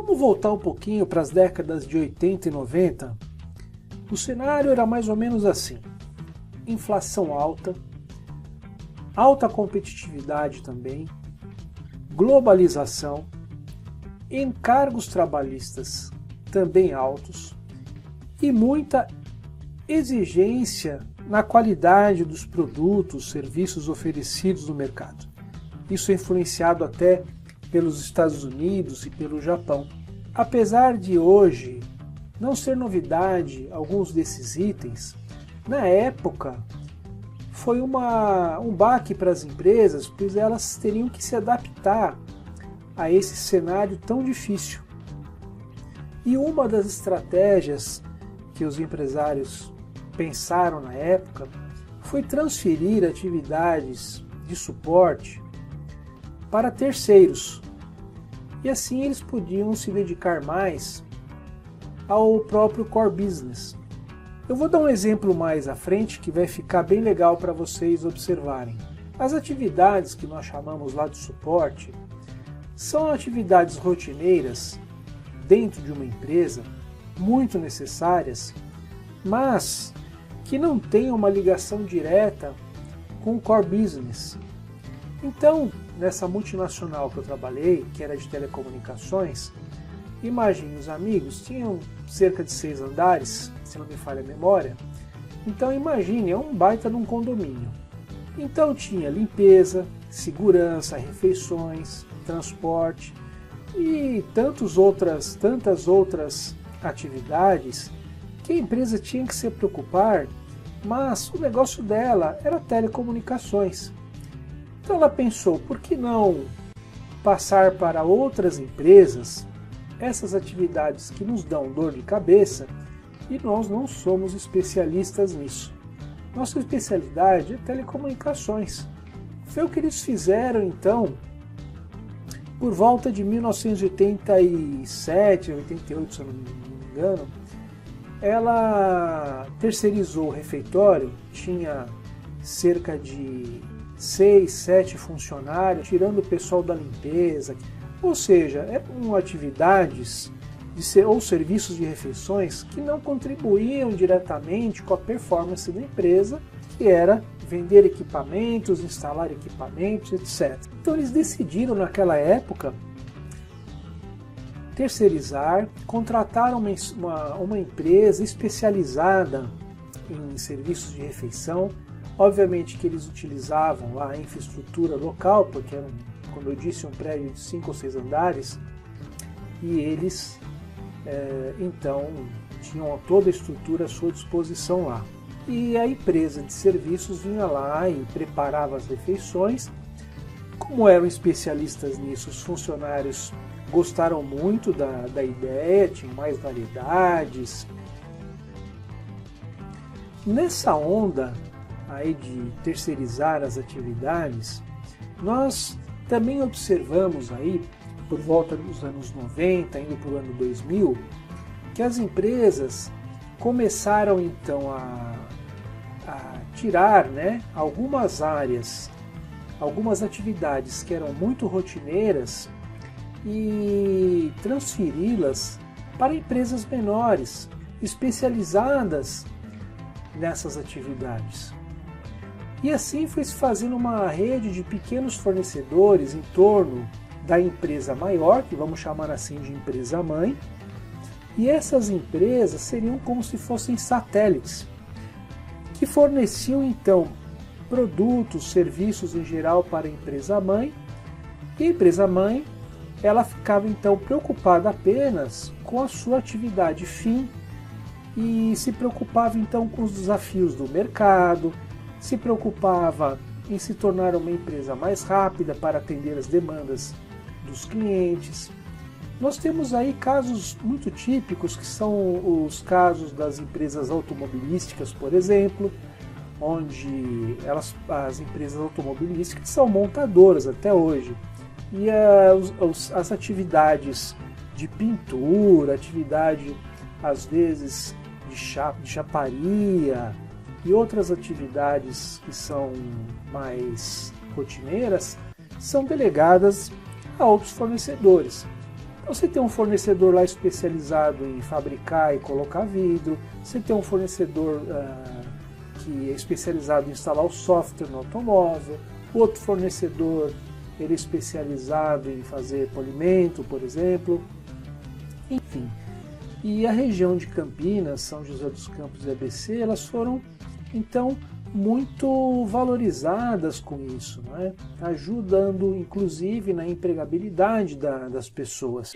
Vamos voltar um pouquinho para as décadas de 80 e 90. O cenário era mais ou menos assim: inflação alta, alta competitividade também, globalização, encargos trabalhistas também altos e muita exigência na qualidade dos produtos, serviços oferecidos no mercado. Isso é influenciado até pelos Estados Unidos e pelo Japão. Apesar de hoje não ser novidade alguns desses itens, na época foi um baque para as empresas, pois elas teriam que se adaptar a esse cenário tão difícil. E uma das estratégias que os empresários pensaram na época foi transferir atividades de suporte para terceiros. E assim eles podiam se dedicar mais ao próprio core business. Eu vou dar um exemplo mais à frente que vai ficar bem legal para vocês observarem. As atividades que nós chamamos lá de suporte são atividades rotineiras dentro de uma empresa, muito necessárias, mas que não têm uma ligação direta com o core business. Então, nessa multinacional que eu trabalhei, que era de telecomunicações, imagine, os amigos tinham cerca de 6 andares, se não me falha a memória. Então imagine, é um baita de um condomínio. Então tinha limpeza, segurança, refeições, transporte e tantas outras atividades que a empresa tinha que se preocupar, mas o negócio dela era telecomunicações. Então ela pensou, por que não passar para outras empresas essas atividades que nos dão dor de cabeça e nós não somos especialistas nisso. Nossa especialidade é telecomunicações. Foi o que eles fizeram então, por volta de 1987, 88, se eu não me engano. Ela terceirizou o refeitório, tinha cerca de 6, 7 funcionários, tirando o pessoal da limpeza. Ou seja, eram atividades ou serviços de refeições que não contribuíam diretamente com a performance da empresa, que era vender equipamentos, instalar equipamentos, etc. Então eles decidiram naquela época terceirizar, contratar uma empresa especializada em serviços de refeição. Obviamente que eles utilizavam lá a infraestrutura local, porque era, como eu disse, um prédio de 5 ou 6 andares, e eles então tinham toda a estrutura à sua disposição lá. E a empresa de serviços vinha lá e preparava as refeições. Como eram especialistas nisso, os funcionários gostaram muito da ideia, tinham mais variedades. Nessa onda aí de terceirizar as atividades, nós também observamos aí, por volta dos anos 90, indo para o ano 2000, que as empresas começaram então a tirar, algumas áreas, algumas atividades que eram muito rotineiras e transferi-las para empresas menores, especializadas nessas atividades. E assim foi se fazendo uma rede de pequenos fornecedores em torno da empresa maior, que vamos chamar assim de empresa mãe, e essas empresas seriam como se fossem satélites, que forneciam então produtos, serviços em geral para a empresa mãe, e a empresa mãe ela ficava então preocupada apenas com a sua atividade fim e se preocupava então com os desafios do mercado, se preocupava em se tornar uma empresa mais rápida para atender as demandas dos clientes. Nós temos aí casos muito típicos, que são os casos das empresas automobilísticas, por exemplo, onde as empresas automobilísticas são montadoras até hoje. E as atividades de pintura, atividade às vezes de chaparia e outras atividades que são mais rotineiras são delegadas a outros fornecedores. Então você tem um fornecedor lá especializado em fabricar e colocar vidro, você tem um fornecedor que é especializado em instalar o software no automóvel, outro fornecedor ele é especializado em fazer polimento, por exemplo, enfim. E a região de Campinas, São José dos Campos e ABC, elas foram então muito valorizadas com isso, não é? Ajudando inclusive na empregabilidade das pessoas.